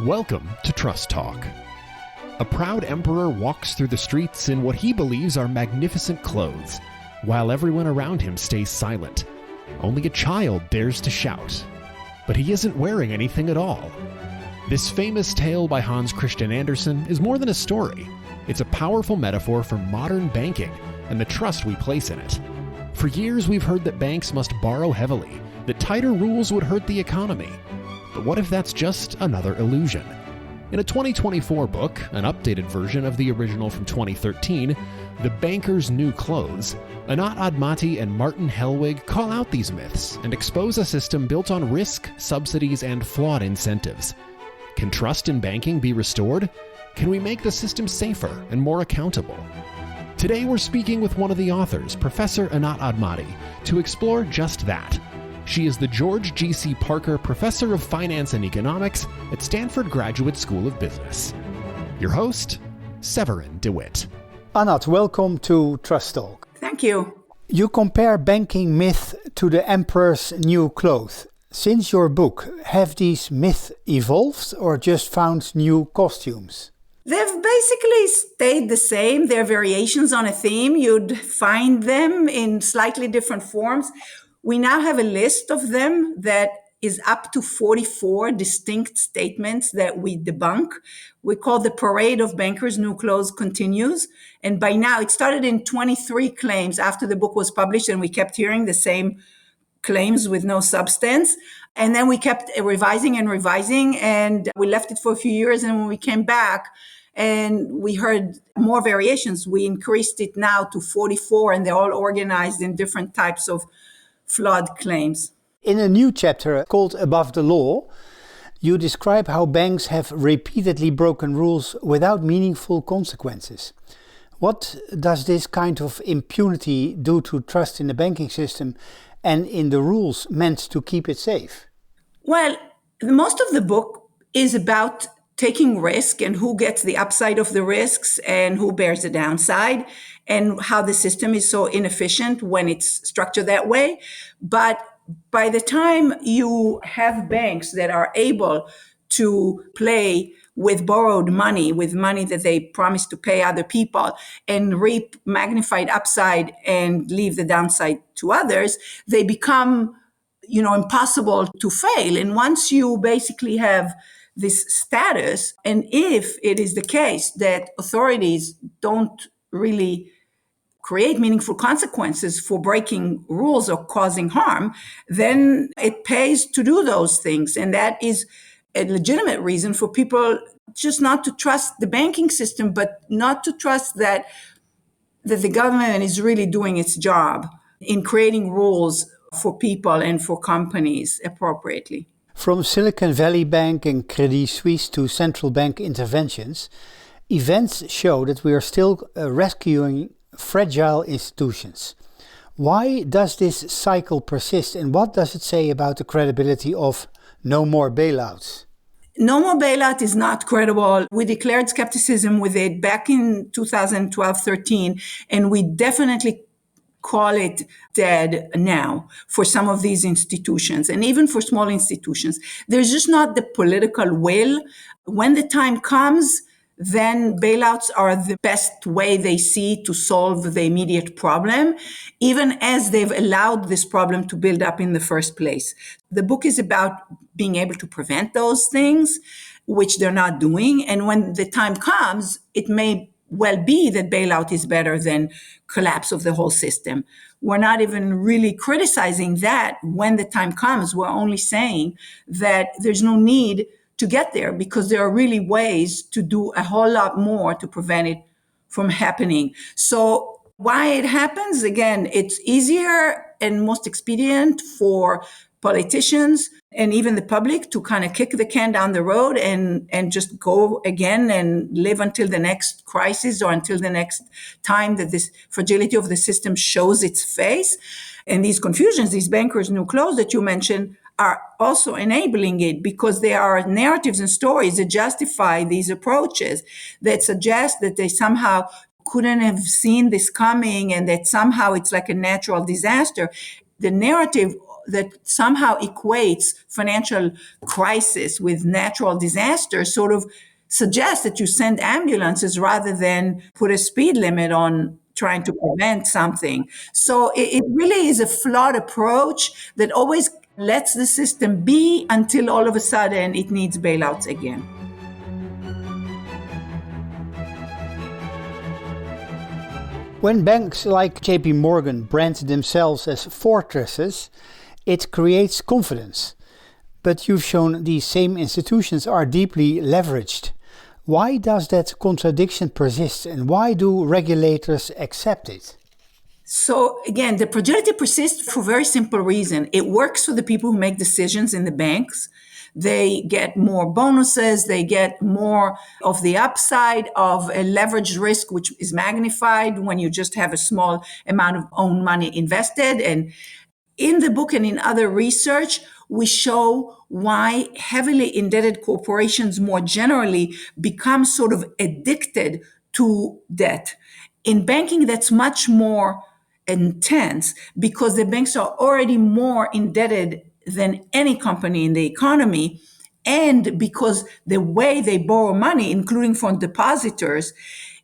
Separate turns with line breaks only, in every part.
Welcome to Trust Talk. A proud emperor walks through the streets in what he believes are magnificent clothes, while everyone around him stays silent. Only a child dares to shout. But he isn't wearing anything at all. This famous tale by Hans Christian Andersen is more than a story. It's a powerful metaphor for modern banking and the trust we place in it. For years, we've heard that banks must borrow heavily, that tighter rules would hurt the economy. But what if that's just another illusion? In a 2024 book, an updated version of the original from 2013, The Banker's New Clothes, Anat Admati and Martin Hellwig call out these myths and expose a system built on risk, subsidies, and flawed incentives. Can trust in banking be restored? Can we make the system safer and more accountable? Today we're speaking with one of the authors, Professor Anat Admati, to explore just that. She is the George G.C. Parker Professor of Finance and Economics at Stanford Graduate School of Business. Your host, Severin DeWitt.
Anat, welcome to Trust Talk.
Thank you.
You compare banking myth to the emperor's new clothes. Since your book, have these myths evolved or just found new costumes?
They've basically stayed the same. They're variations on a theme. You'd find them in slightly different forms. We now have a list of them that is up to 44 distinct statements that we debunk. We call the parade of bankers' new clothes continues. And by now, it started in 23 claims after the book was published, and we kept hearing the same claims with no substance. And then we kept revising, and we left it for a few years. And when we came back and we heard more variations, we increased it now to 44, and they're all organized in different types of flawed claims.
In a new chapter called Above the Law, you describe how banks have repeatedly broken rules without meaningful consequences. What does this kind of impunity do to trust in the banking system and in the rules meant to keep it safe?
Well, most of the book is about taking risk and who gets the upside of the risks and who bears the downside, and how the system is so inefficient when it's structured that way. But by the time you have banks that are able to play with borrowed money, with money that they promise to pay other people, and reap magnified upside and leave the downside to others, they become, impossible to fail. And once you basically have this status, and if it is the case that authorities don't really create meaningful consequences for breaking rules or causing harm, then it pays to do those things. And that is a legitimate reason for people just not to trust the banking system, but not to trust that the government is really doing its job in creating rules for people and for companies appropriately.
From Silicon Valley Bank and Credit Suisse to central bank interventions, events show that we are still rescuing fragile institutions. Why does this cycle persist, and what does it say about the credibility of no more bailouts?
No more bailout is not credible. We declared skepticism with it back in 2012-13, and we definitely call it dead now for some of these institutions, and even for small institutions. There's just not the political will. When the time comes, then bailouts are the best way they see to solve the immediate problem, even as they've allowed this problem to build up in the first place. The book is about being able to prevent those things, which they're not doing. And when the time comes, it may well be that bailout is better than collapse of the whole system. We're not even really criticizing that when the time comes. We're only saying that there's no need to get there because there are really ways to do a whole lot more to prevent it from happening. So why it happens? Again, it's easier and most expedient for politicians and even the public to kind of kick the can down the road and just go again and live until the next crisis or until the next time that this fragility of the system shows its face. And these confusions, these bankers' new clothes that you mentioned, are also enabling it because there are narratives and stories that justify these approaches, that suggest that they somehow couldn't have seen this coming and that somehow it's like a natural disaster. The narrative that somehow equates financial crisis with natural disaster sort of suggests that you send ambulances rather than put a speed limit on trying to prevent something. So it really is a flawed approach that always lets the system be until all of a sudden it needs bailouts again.
When banks like JP Morgan brand themselves as fortresses, it creates confidence. But you've shown these same institutions are deeply leveraged. Why does that contradiction persist, and why do regulators accept it?
So again, the fragility persists for a very simple reason. It works for the people who make decisions in the banks. They get more bonuses, they get more of the upside of a leveraged risk, which is magnified when you just have a small amount of own money invested. And in the book and in other research, we show why heavily indebted corporations more generally become sort of addicted to debt. In banking, that's much more intense because the banks are already more indebted than any company in the economy. And because the way they borrow money, including from depositors,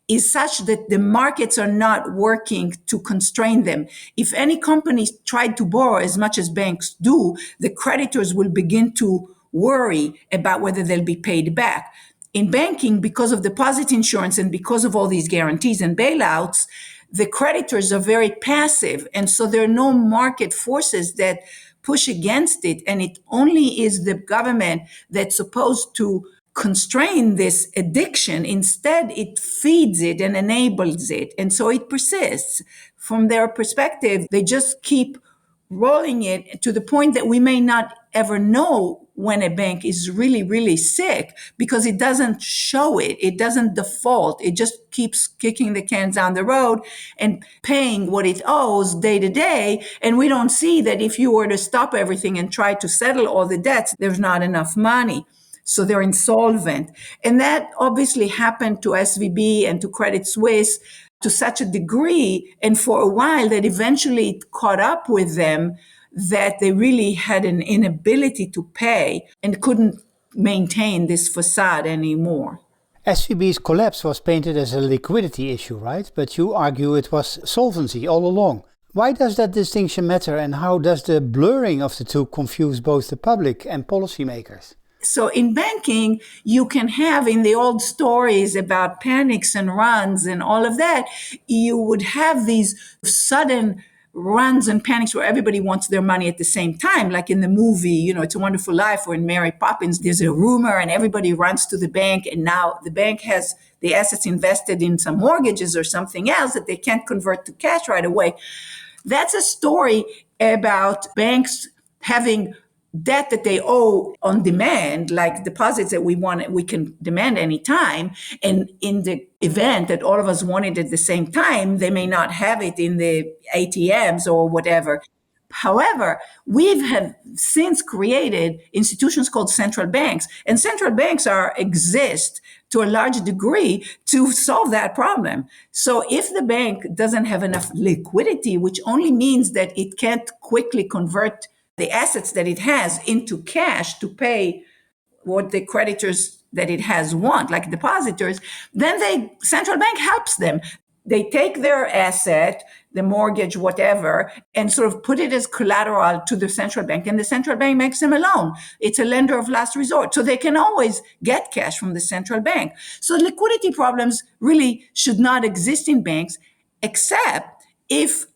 is such that the markets are not working to constrain them. If any company tried to borrow as much as banks do, the creditors will begin to worry about whether they'll be paid back. In banking, because of deposit insurance and because of all these guarantees and bailouts, the creditors are very passive. And so there are no market forces that push against it. And it only is the government that's supposed to constrain this addiction. Instead, it feeds it and enables it. And so it persists. From their perspective, they just keep rolling it to the point that we may not ever know when a bank is really, really sick because it doesn't show it. It doesn't default. It just keeps kicking the cans down the road and paying what it owes day to day. And we don't see that if you were to stop everything and try to settle all the debts, there's not enough money. So they're insolvent. And that obviously happened to SVB and to Credit Suisse to such a degree, and for a while, that eventually it caught up with them that they really had an inability to pay and couldn't maintain this facade anymore.
SVB's collapse was painted as a liquidity issue, right? But you argue it was solvency all along. Why does that distinction matter, and how does the blurring of the two confuse both the public and policymakers?
So in banking, you can have in the old stories about panics and runs and all of that, you would have these sudden runs and panics where everybody wants their money at the same time. Like in the movie, It's a Wonderful Life, or in Mary Poppins, there's a rumor and everybody runs to the bank. And now the bank has the assets invested in some mortgages or something else that they can't convert to cash right away. That's a story about banks having debt that they owe on demand, like deposits that we can demand anytime. And in the event that all of us want it at the same time, they may not have it in the ATMs or whatever. However, have since created institutions called central banks, and central banks exist to a large degree to solve that problem. So if the bank doesn't have enough liquidity, which only means that it can't quickly convert the assets that it has into cash to pay what the creditors that it has want, like depositors, then central bank helps them. They take their asset, the mortgage, whatever, and sort of put it as collateral to the central bank, and the central bank makes them a loan. It's a lender of last resort. So they can always get cash from the central bank. So liquidity problems really should not exist in banks, except if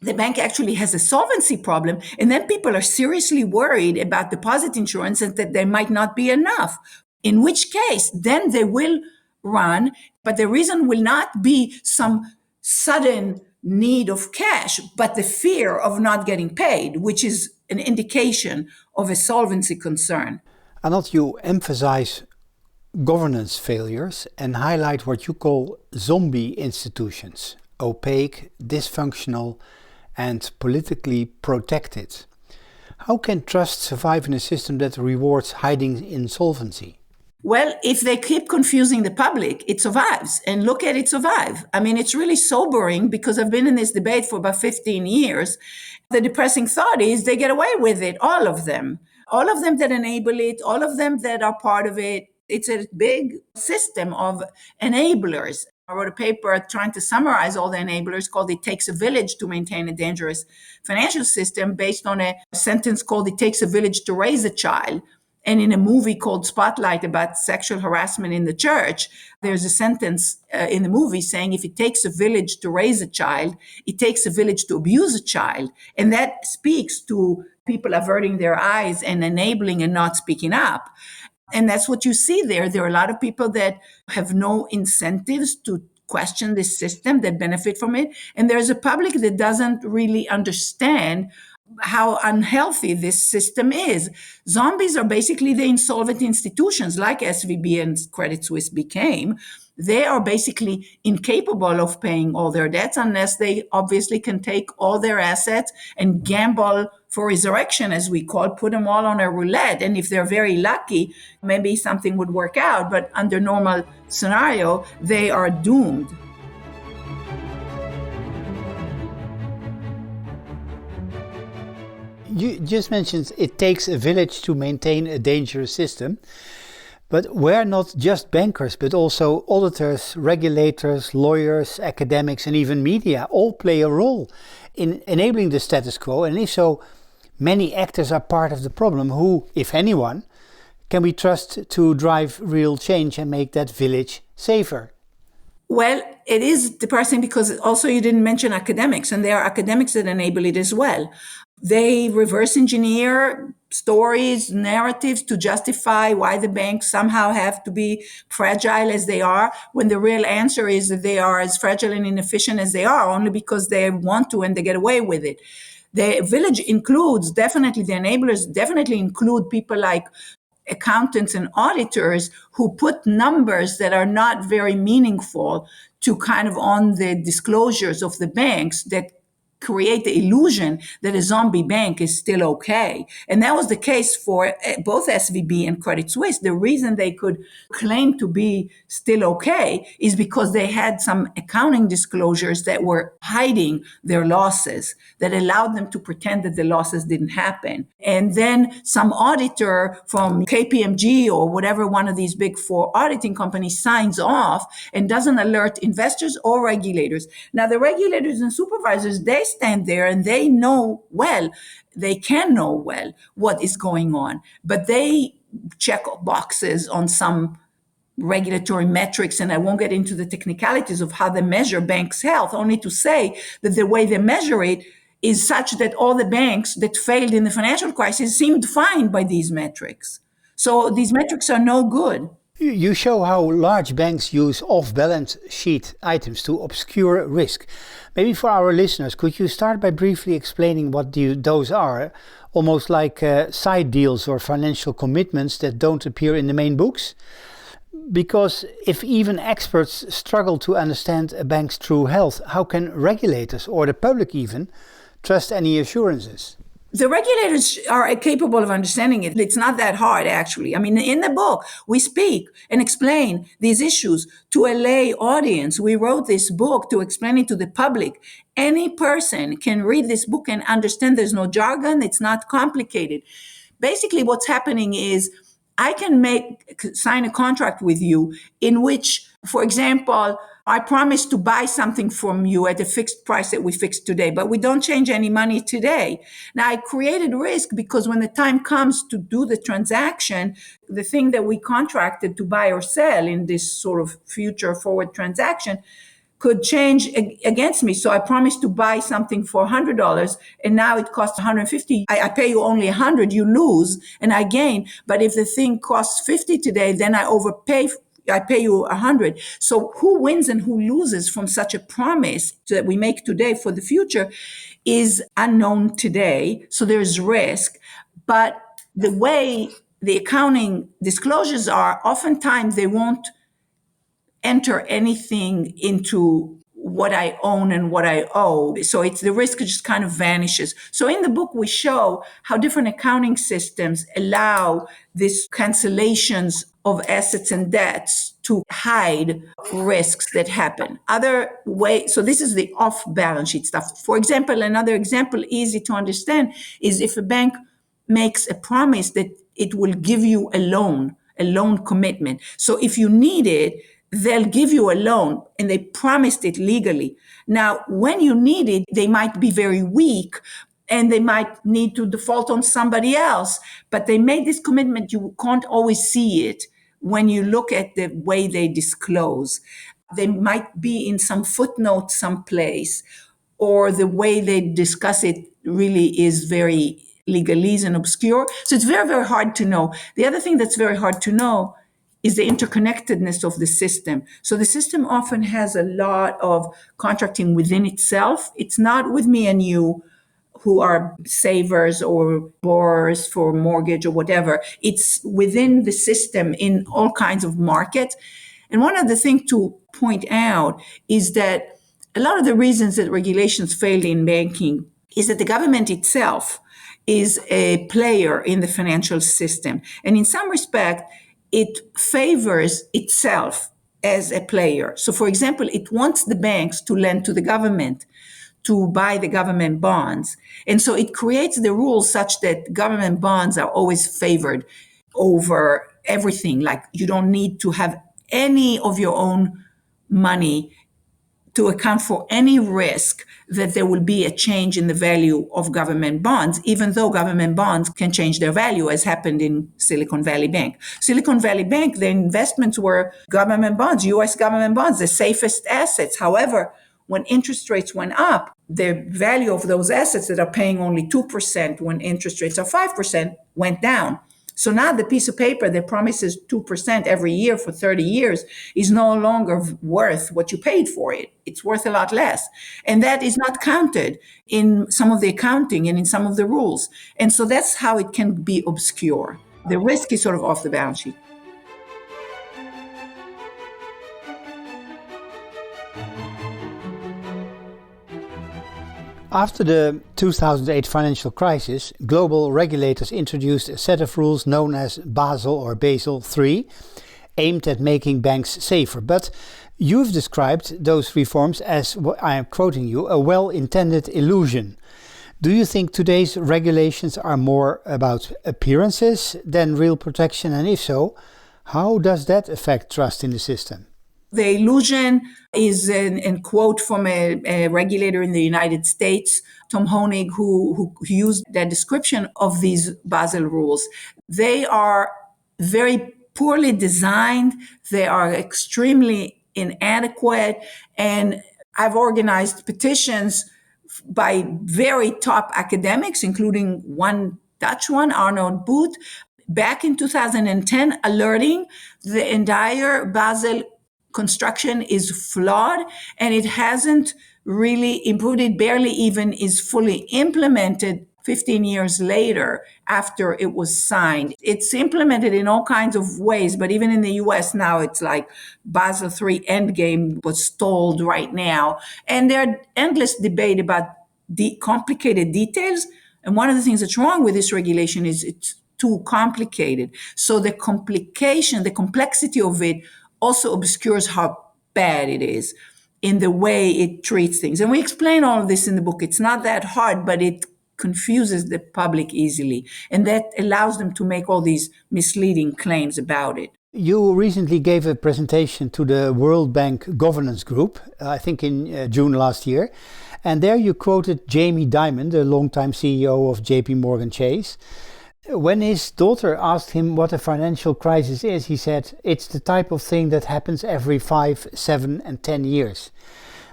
the bank actually has a solvency problem, and then people are seriously worried about deposit insurance and that there might not be enough, in which case then they will run, but the reason will not be some sudden need of cash, but the fear of not getting paid, which is an indication of a solvency concern.
Anat, you emphasize governance failures and highlight what you call zombie institutions, opaque, dysfunctional, and politically protected. How can trust survive in a system that rewards hiding insolvency?
Well, if they keep confusing the public, it survives. And look at it survive. I mean, it's really sobering because I've been in this debate for about 15 years. The depressing thought is they get away with it, all of them. All of them that enable it, all of them that are part of it. It's a big system of enablers. I wrote a paper trying to summarize all the enablers called It Takes a Village to Maintain a Dangerous Financial System based on a sentence called It Takes a Village to Raise a Child. And in a movie called Spotlight about sexual harassment in the church, there's a sentence in the movie saying if it takes a village to raise a child, it takes a village to abuse a child. And that speaks to people averting their eyes and enabling and not speaking up. And that's what you see there. There are a lot of people that have no incentives to question this system that benefit from it. And there's a public that doesn't really understand how unhealthy this system is. Zombies are basically the insolvent institutions like SVB and Credit Suisse became. They are basically incapable of paying all their debts unless they obviously can take all their assets and gamble for resurrection, as we call, put them all on a roulette. And if they're very lucky, maybe something would work out. But under normal scenario, they are doomed.
You just mentioned it takes a village to maintain a dangerous system. But where not just bankers, but also auditors, regulators, lawyers, academics, and even media all play a role in enabling the status quo? And if so, many actors are part of the problem. Who, if anyone, can we trust to drive real change and make that village safer?
Well, it is depressing because also you didn't mention academics, and there are academics that enable it as well. They reverse engineer stories, narratives to justify why the banks somehow have to be fragile as they are, when the real answer is that they are as fragile and inefficient as they are, only because they want to and they get away with it. The village includes definitely, the enablers definitely include people like accountants and auditors who put numbers that are not very meaningful to kind of on the disclosures of the banks that create the illusion that a zombie bank is still okay. And that was the case for both SVB and Credit Suisse. The reason they could claim to be still okay is because they had some accounting disclosures that were hiding their losses, that allowed them to pretend that the losses didn't happen. And then some auditor from KPMG or whatever one of these big four auditing companies signs off and doesn't alert investors or regulators. Now, the regulators and supervisors, they stand there and they know well, they can know well what is going on, but they check boxes on some regulatory metrics, and I won't get into the technicalities of how they measure banks' health, only to say that the way they measure it is such that all the banks that failed in the financial crisis seemed fine by these metrics. So these metrics are no good.
You show how large banks use off-balance sheet items to obscure risk. Maybe for our listeners, could you start by briefly explaining what those are? Almost like side deals or financial commitments that don't appear in the main books? Because if even experts struggle to understand a bank's true health, how can regulators or the public even trust any assurances?
The regulators are capable of understanding it. It's not that hard, actually. I mean, in the book, we speak and explain these issues to a lay audience. We wrote this book to explain it to the public. Any person can read this book and understand there's no jargon. It's not complicated. Basically, what's happening is I can sign a contract with you in which, for example, I promise to buy something from you at a fixed price that we fixed today, but we don't change any money today. Now, I created risk because when the time comes to do the transaction, the thing that we contracted to buy or sell in this sort of future forward transaction could change against me. So I promised to buy something for $100 and now it costs $150. I pay you only $100, you lose and I gain. But if the thing costs $50 today, then I overpay. I pay you $100. So who wins and who loses from such a promise that we make today for the future is unknown today. So there's risk. But the way the accounting disclosures are, oftentimes they won't enter anything into what I own and what I owe. So it's the risk just kind of vanishes. So in the book, we show how different accounting systems allow these cancellations of assets and debts to hide risks that happen. Other way, so this is the off balance sheet stuff. For example, another example easy to understand is if a bank makes a promise that it will give you a loan commitment. So if you need it, they'll give you a loan and they promised it legally. Now, when you need it, they might be very weak and they might need to default on somebody else, but they made this commitment. You can't always see it when you look at the way they disclose. They might be in some footnote someplace, or the way they discuss it really is very legalese and obscure. So it's very, very hard to know. The other thing that's very hard to know is the interconnectedness of the system. So the system often has a lot of contracting within itself. It's not with me and you who are savers or borrowers for mortgage or whatever. It's within the system in all kinds of markets. And one of the things to point out is that a lot of the reasons that regulations fail in banking is that the government itself is a player in the financial system. And in some respect, it favors itself as a player. So, for example, it wants the banks to lend to the government, to buy the government bonds. And so it creates the rules such that government bonds are always favored over everything. Like you don't need to have any of your own money to account for any risk that there will be a change in the value of government bonds, even though government bonds can change their value, as happened in Silicon Valley Bank. Silicon Valley Bank, the investments were government bonds, US government bonds, the safest assets. However, when interest rates went up, the value of those assets that are paying only 2% when interest rates are 5% went down. So now the piece of paper that promises 2% every year for 30 years is no longer worth what you paid for it. It's worth a lot less. And that is not counted in some of the accounting and in some of the rules. And so that's how it can be obscure. The risk is sort of off the balance sheet.
After the 2008 financial crisis, global regulators introduced a set of rules known as Basel III, aimed at making banks safer. But you've described those reforms as, I am quoting you, a well-intended illusion. Do you think today's regulations are more about appearances than real protection? And if so, how does that affect trust in the system?
The illusion is a quote from a regulator in the United States, Tom Honig, who used that description of these Basel rules. They are very poorly designed. They are extremely inadequate. And I've organized petitions by very top academics, including one Dutch one, Arnold Boot, back in 2010, alerting the entire Basel construction is flawed and it hasn't really improved. It barely even is fully implemented 15 years later after it was signed. It's implemented in all kinds of ways, but even in the US now, it's like Basel III endgame was stalled right now. And there's endless debate about the complicated details. And one of the things that's wrong with this regulation is it's too complicated. So the complication, the complexity of it also obscures how bad it is in the way it treats things. And we explain all of this in the book. It's not that hard, but it confuses the public easily. And that allows them to make all these misleading claims about it.
You recently gave a presentation to the World Bank Governance Group, I think in June last year. And there you quoted Jamie Dimon, the longtime CEO of JP Morgan Chase. When his daughter asked him what a financial crisis is, he said, it's the type of thing that happens every 5, 7 and 10 years.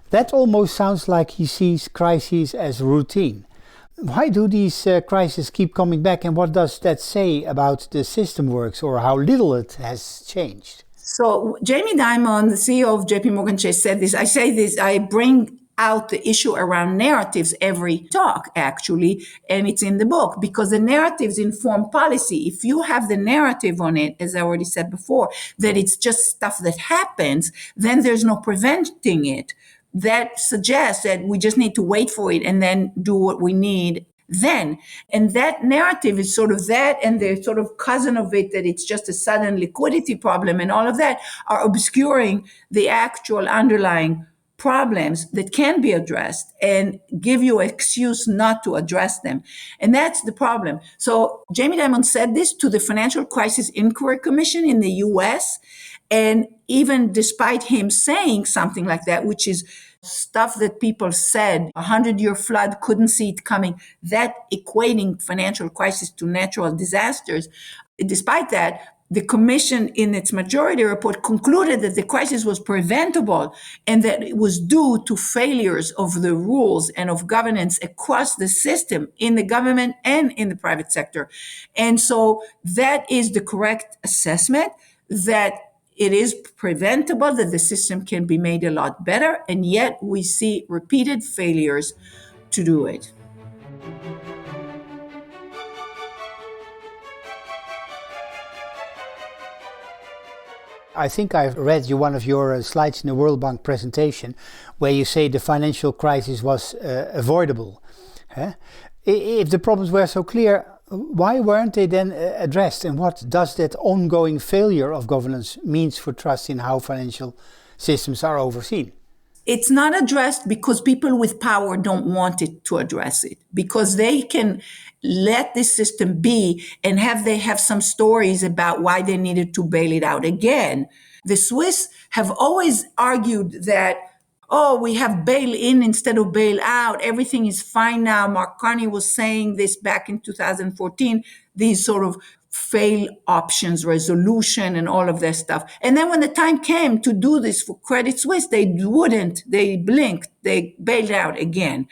That almost sounds like he sees crises as routine. Why do these crises keep coming back, and what does that say about the system works or how little it has changed?
So Jamie Dimon, the CEO of JP Morgan Chase, said this. I bring out the issue around narratives every talk, actually, and it's in the book, because the narratives inform policy. If you have the narrative on it, as I already said before, that it's just stuff that happens, then there's no preventing it. That suggests that we just need to wait for it and then do what we need then. And that narrative is sort of that, and the sort of cousin of it, that it's just a sudden liquidity problem and all of that, are obscuring the actual underlying problems that can be addressed and give you an excuse not to address them. And that's the problem. So Jamie Dimon said this to the Financial Crisis Inquiry Commission in the US. And even despite him saying something like that, which is stuff that people said, 100-year flood, couldn't see it coming, that equating financial crisis to natural disasters, despite that, the commission in its majority report concluded that the crisis was preventable and that it was due to failures of the rules and of governance across the system in the government and in the private sector. And so that is the correct assessment, that it is preventable, that the system can be made a lot better, and yet we see repeated failures to do it.
I think I've read you one of your slides in the World Bank presentation where you say the financial crisis was avoidable. If the problems were so clear, why weren't they then addressed? And what does that ongoing failure of governance means for trust in how financial systems are overseen?
It's not addressed because people with power don't want it to address it, because they can let this system be and they have some stories about why they needed to bail it out. Again, the Swiss have always argued that, oh, we have bail in instead of bail out. Everything is fine now. Mark Carney was saying this back in 2014, these sort of fail options, resolution, and all of that stuff. And then when the time came to do this for Credit Suisse, they wouldn't. They blinked. They bailed out again.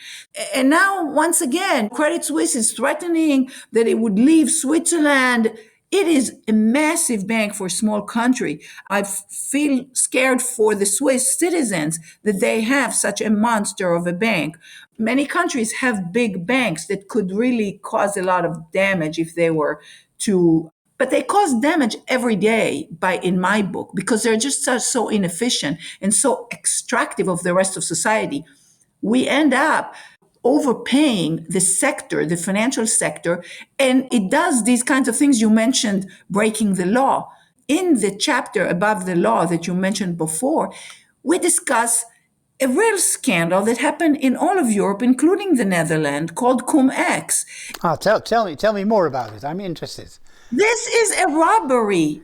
And now, once again, Credit Suisse is threatening that it would leave Switzerland. It is a massive bank for a small country. I feel scared for the Swiss citizens that they have such a monster of a bank. Many countries have big banks that could really cause a lot of damage if they were to, but they cause damage every day in my book, because they're just so inefficient and so extractive of the rest of society. We end up overpaying the sector, the financial sector, and it does these kinds of things. You mentioned breaking the law. In the chapter above the law that you mentioned before, we discuss a real scandal that happened in all of Europe, including the Netherlands, called cum-ex.
Tell me more about it. I'm interested.
This is a robbery.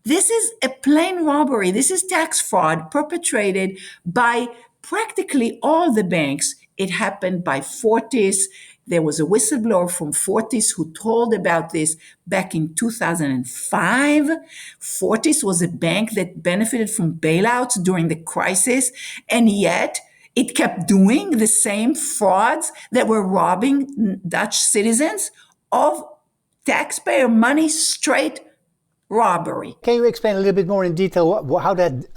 This is a plain robbery. This is tax fraud perpetrated by practically all the banks. It happened by Fortis. There was a whistleblower from Fortis who told about this back in 2005. Fortis was a bank that benefited from bailouts during the crisis, and yet it kept doing the same frauds that were robbing Dutch citizens of taxpayer money, straight robbery.
Can you explain a little bit more in detail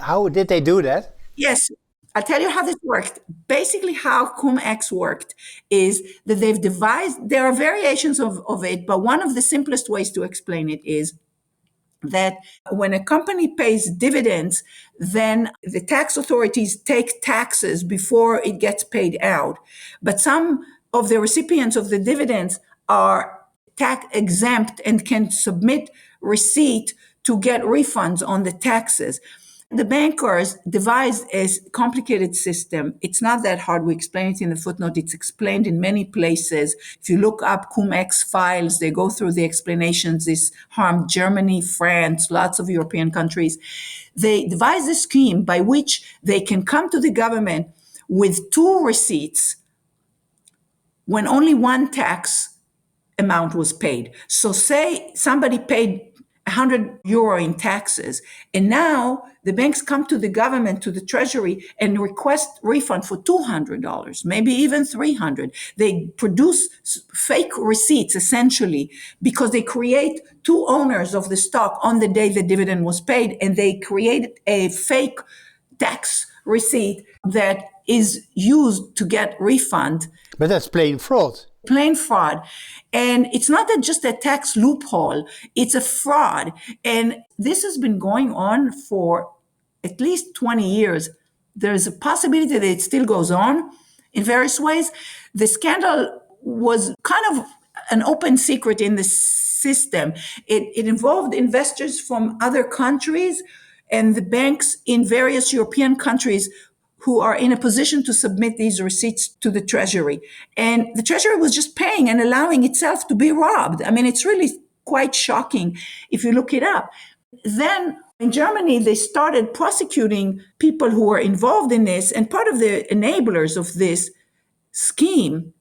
how did they do that?
Yes. I'll tell you how this worked. Basically, how cum-ex worked is that they've devised, there are variations of it, but one of the simplest ways to explain it is that when a company pays dividends, then the tax authorities take taxes before it gets paid out. But some of the recipients of the dividends are tax exempt and can submit receipt to get refunds on the taxes. The bankers devised a complicated system. It's not that hard. We explain it in the footnote. It's explained in many places. If you look up cum-ex files, they go through the explanations. This harmed Germany, France, lots of European countries. They devised a scheme by which they can come to the government with two receipts when only one tax amount was paid. So say somebody paid 100 euro in taxes, and now the banks come to the government, to the treasury, and request refund for $200, maybe even 300. They produce fake receipts, essentially, because they create two owners of the stock on the day the dividend was paid, and they create a fake tax receipt that is used to get refund.
But that's plain fraud.
Plain fraud. And it's not just a tax loophole, it's a fraud. And this has been going on for at least 20 years. There's a possibility that it still goes on in various ways. The scandal was kind of an open secret in the system. It involved investors from other countries and the banks in various European countries who are in a position to submit these receipts to the Treasury. And the Treasury was just paying and allowing itself to be robbed. I mean, it's really quite shocking if you look it up. Then in Germany, they started prosecuting people who were involved in this. And part of the enablers of this scheme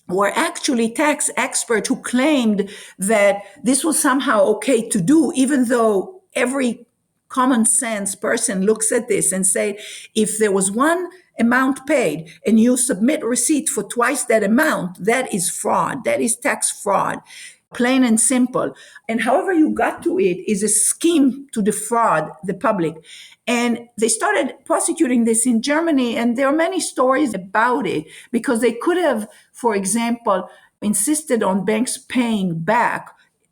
were actually tax experts who claimed that this was somehow okay to do, even though every common sense person looks at this and say, if there was one amount paid and you submit receipt for twice that amount, that is fraud. That is tax fraud, plain and simple. And however you got to it is a scheme to defraud the public. And they started prosecuting this in Germany, and there are many stories about it because they could have, for example, insisted on banks paying back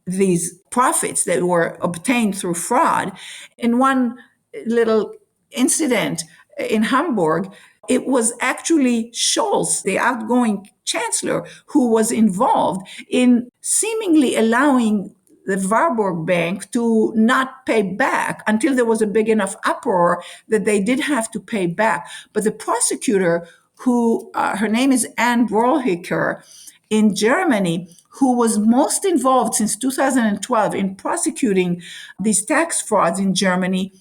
these profits that were obtained through fraud. In one little incident in Hamburg, it was actually Scholz, the outgoing chancellor, who was involved in seemingly allowing the Warburg Bank to not pay back until there was a big enough uproar that they did have to pay back. But the prosecutor, who her name is Anne Brohlhicker, in Germany, who was most involved since 2012 in prosecuting these tax frauds in Germany,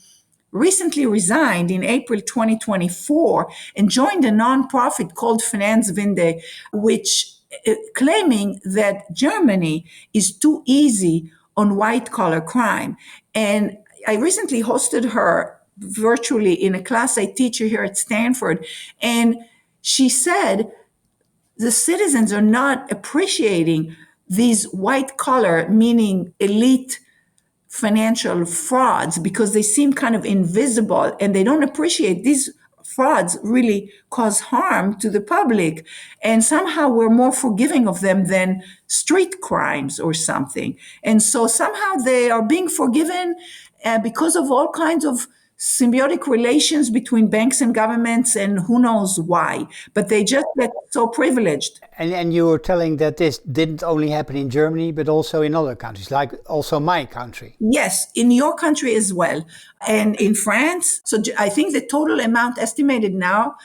recently resigned in April 2024 and joined a nonprofit called Finanzwende, which claiming that Germany is too easy on white-collar crime. And I recently hosted her virtually in a class I teach here at Stanford, and she said, the citizens are not appreciating these white-collar, meaning elite financial frauds, because they seem kind of invisible and they don't appreciate these frauds really cause harm to the public. And somehow we're more forgiving of them than street crimes or something. And so somehow they are being forgiven because of all kinds of symbiotic relations between banks and governments, and who knows why, but they just get so privileged.
And you were telling that this didn't only happen in Germany, but also in other countries, like also my country.
Yes, in your country as well. And in France, so I think the total amount estimated now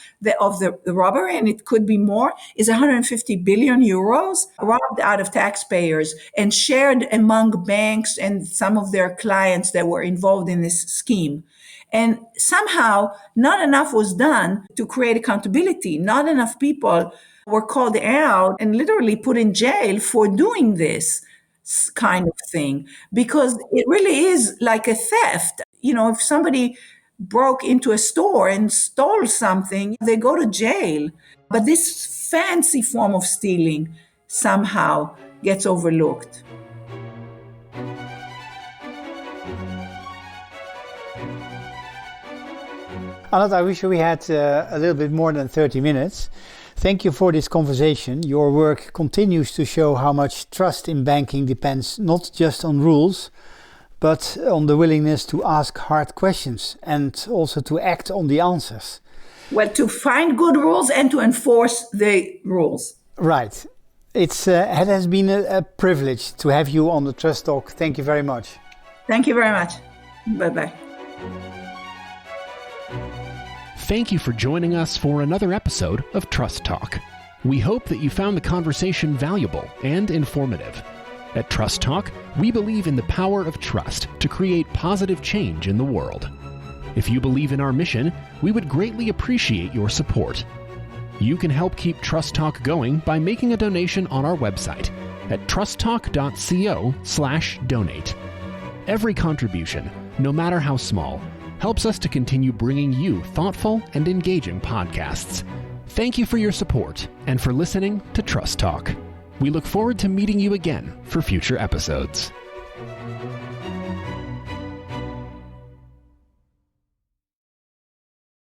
of the robbery, and it could be more, is 150 billion euros robbed out of taxpayers and shared among banks and some of their clients that were involved in this scheme. And somehow not enough was done to create accountability. Not enough people were called out and literally put in jail for doing this kind of thing, because it really is like a theft. You know, if somebody broke into a store and stole something, they go to jail. But this fancy form of stealing somehow gets overlooked.
Anat, I wish we had a little bit more than 30 minutes. Thank you for this conversation. Your work continues to show how much trust in banking depends not just on rules, but on the willingness to ask hard questions and also to act on the answers.
Well, to find good rules and to enforce the rules.
Right. It has been a privilege to have you on the Trust Talk. Thank you very much.
Thank you very much. Bye-bye.
Thank you for joining us for another episode of Trust Talk. We hope that you found the conversation valuable and informative. At Trust Talk, we believe in the power of trust to create positive change in the world. If you believe in our mission, we would greatly appreciate your support. You can help keep Trust Talk going by making a donation on our website at trusttalk.co/donate. Every contribution, no matter how small, helps us to continue bringing you thoughtful and engaging podcasts. Thank you for your support and for listening to Trust Talk. We look forward to meeting you again for future episodes.